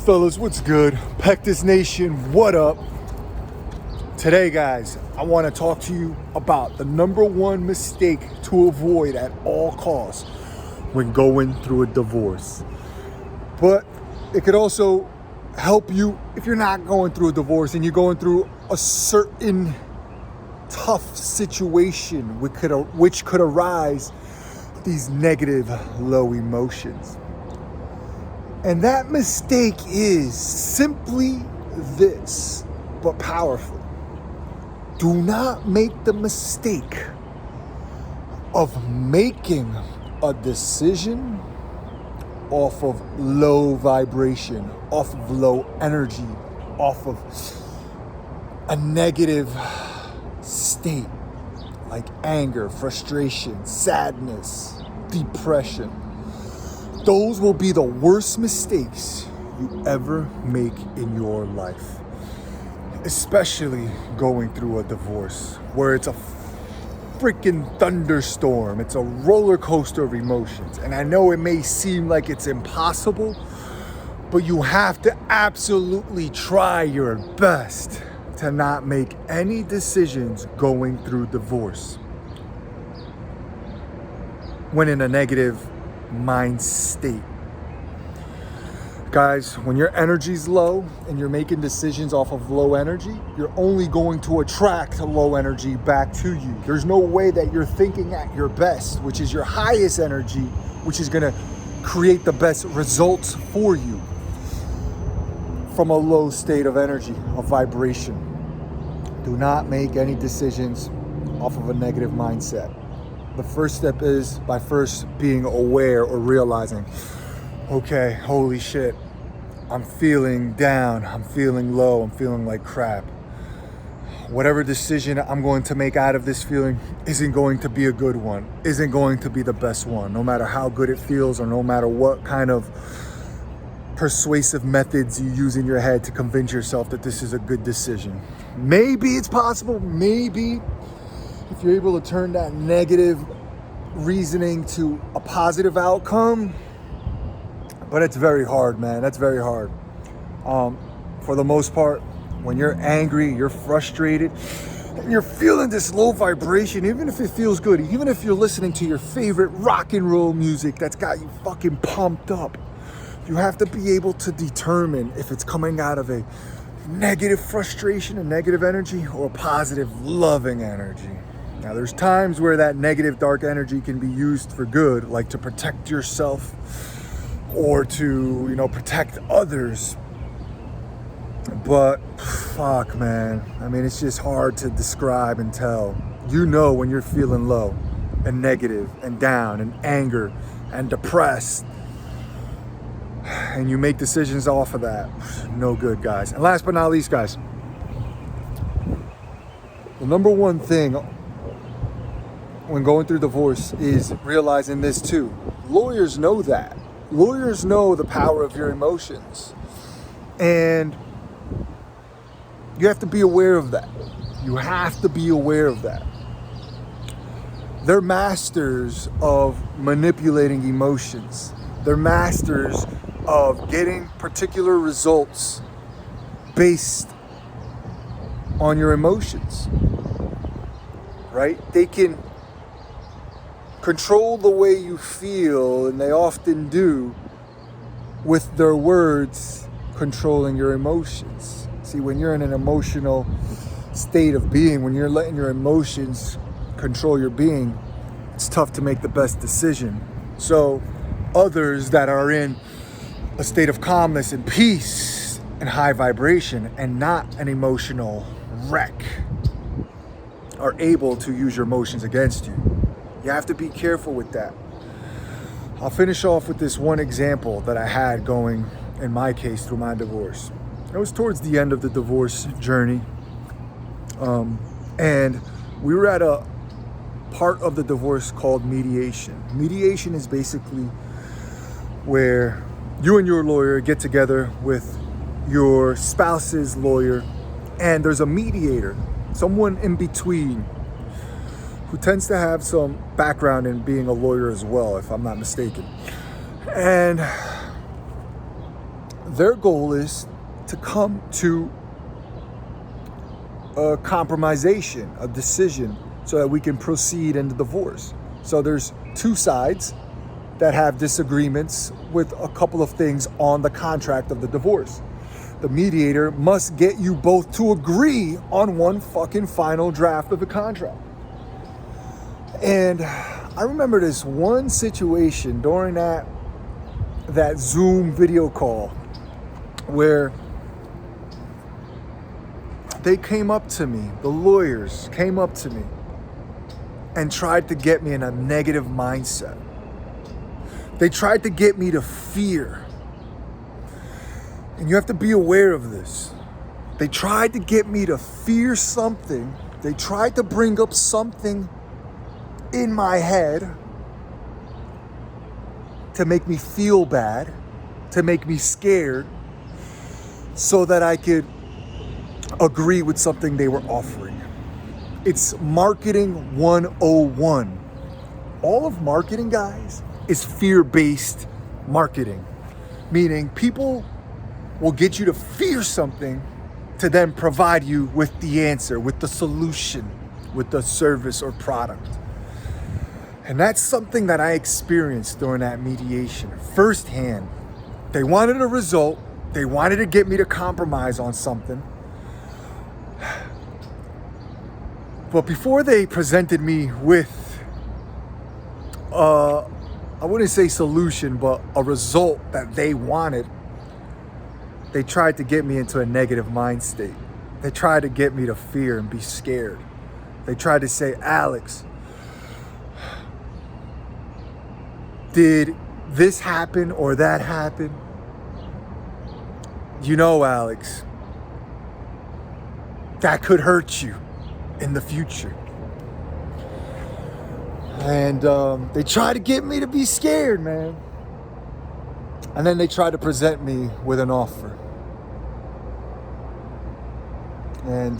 fellas, what's good? Pectus Nation, what up? Today, guys, I want to talk to you about the number one mistake to avoid at all costs when going through a divorce. But it could also help you if you're not going through a divorce and you're going through a certain tough situation which could arise these negative low emotions. And that mistake is simply this, but powerful. Do not make the mistake of making a decision off of low vibration, off of low energy, off of a negative state like anger, frustration, sadness, depression. Those will be the worst mistakes you ever make in your life, especially going through a divorce where it's a freaking thunderstorm. It's a roller coaster of emotions. And I know it may seem like it's impossible, but you have to absolutely try your best to not make any decisions going through divorce when in a negative mind state. Guys, when your energy's low and you're making decisions off of low energy, you're only going to attract low energy back to you. There's no way that you're thinking at your best, which is your highest energy, which is going to create the best results for you from a low state of energy, of vibration. Do not make any decisions off of a negative mindset. The first step is by first being aware or realizing, okay, holy shit, I'm feeling down, I'm feeling low, I'm feeling like crap. Whatever decision I'm going to make out of this feeling isn't going to be a good one, isn't going to be the best one, no matter how good it feels or no matter what kind of persuasive methods you use in your head to convince yourself that this is a good decision. Maybe it's possible, maybe if you're able to turn that negative reasoning to a positive outcome, but it's very hard, man. That's very hard. For the most part, when you're angry, you're frustrated, and you're feeling this low vibration, even if it feels good, even if you're listening to your favorite rock and roll music that's got you fucking pumped up, you have to be able to determine if it's coming out of a negative frustration and negative energy or a positive loving energy. Now, there's times where that negative dark energy can be used for good, like to protect yourself or to, protect others. But fuck, man. I mean, it's just hard to describe and tell. You know when you're feeling low and negative and down and anger and depressed, and you make decisions off of that. No good, guys. And last but not least, guys, the number one thing when going through divorce is realizing this too. Lawyers know that. Lawyers know the power of your emotions. And you have to be aware of that. You have to be aware of that. They're masters of manipulating emotions. They're masters of getting particular results based on your emotions, right? They can control the way you feel, and they often do, with their words controlling your emotions. See, when you're in an emotional state of being, when you're letting your emotions control your being, it's tough to make the best decision. So others that are in a state of calmness and peace and high vibration and not an emotional wreck are able to use your emotions against you. You have to be careful with that. I'll finish off with this one example that I had going, in my case, through my divorce. It was towards the end of the divorce journey. And we were at a part of the divorce called mediation. Mediation is basically where you and your lawyer get together with your spouse's lawyer, and there's a mediator, someone in between, who tends to have some background in being a lawyer as well, if I'm not mistaken. And their goal is to come to a compromisation, a decision, so that we can proceed into divorce. So there's two sides that have disagreements with a couple of things on the contract of the divorce. The mediator must get you both to agree on one fucking final draft of the contract. And I remember this one situation during that Zoom video call where they came up to me, the lawyers came up to me and tried to get me in a negative mindset. They tried to get me to fear. And you have to be aware of this. They tried to get me to fear something. They tried to bring up something in my head to make me feel bad, to make me scared, so that I could agree with something they were offering. It's marketing 101. All of marketing, guys, is fear-based marketing, meaning people will get you to fear something to then provide you with the answer, with the solution, with the service or product. And that's something that I experienced during that mediation firsthand. They wanted a result. They wanted to get me to compromise on something. But before they presented me with, I wouldn't say solution, but a result that they wanted, they tried to get me into a negative mind state. They tried to get me to fear and be scared. They tried to say, Alex, did this happen or that happen? You know, Alex, that could hurt you in the future. And they tried to get me to be scared, man. And then they tried to present me with an offer. And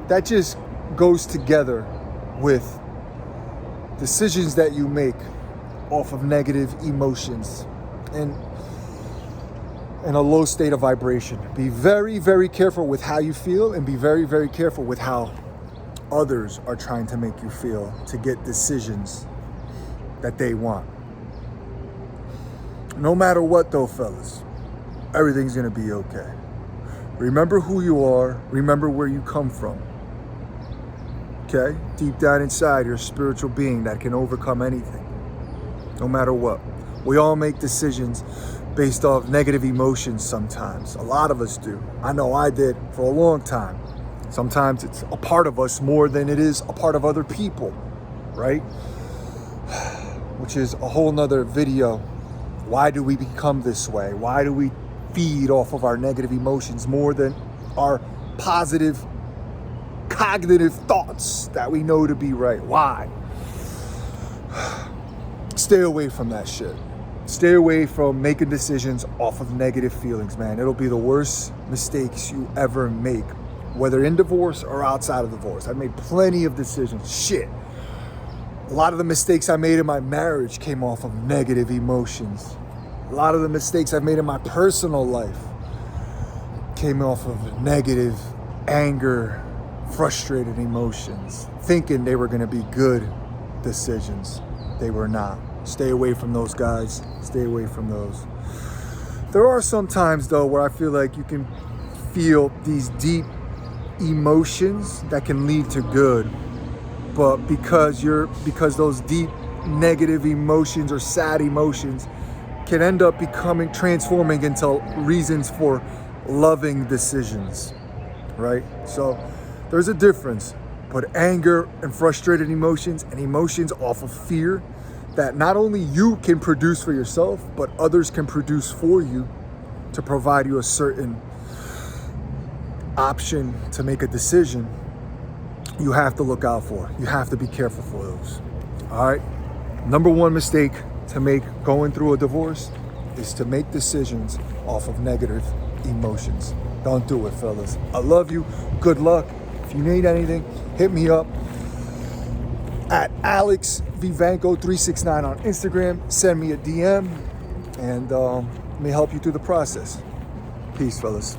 that just goes together with decisions that you make off of negative emotions and in a low state of vibration. Be very, very careful with how you feel, and be very, very careful with how others are trying to make you feel to get decisions that they want. No matter what though, fellas, everything's gonna be okay. Remember who you are, remember where you come from. Okay? Deep down inside, you're a spiritual being that can overcome anything, no matter what. We all make decisions based off negative emotions sometimes. A lot of us do. I know I did for a long time. Sometimes it's a part of us more than it is a part of other people, right? Which is a whole nother video. Why do we become this way? Why do we feed off of our negative emotions more than our positive cognitive thoughts that we know to be right? Why? Stay away from that shit. Stay away from making decisions off of negative feelings, man. It'll be the worst mistakes you ever make, whether in divorce or outside of divorce. I made plenty of decisions. Shit. A lot of the mistakes I made in my marriage came off of negative emotions. A lot of the mistakes I've made in my personal life came off of negative anger, frustrated emotions, thinking they were going to be good decisions. They were not. Stay away from those, guys. Stay away from those. There are some times, though, where I feel like you can feel these deep emotions that can lead to good. But because those deep negative emotions or sad emotions can end up transforming into reasons for loving decisions, right? So there's a difference. But anger and frustrated emotions and emotions off of fear that not only you can produce for yourself, but others can produce for you to provide you a certain option to make a decision, you have to look out for. You have to be careful for those. All right. Number one mistake to make going through a divorce is to make decisions off of negative emotions. Don't do it, fellas. I love you. Good luck. If you need anything, hit me up at Alex Vivanco 369 on Instagram. Send me a DM and may help you through the process. Peace, fellas.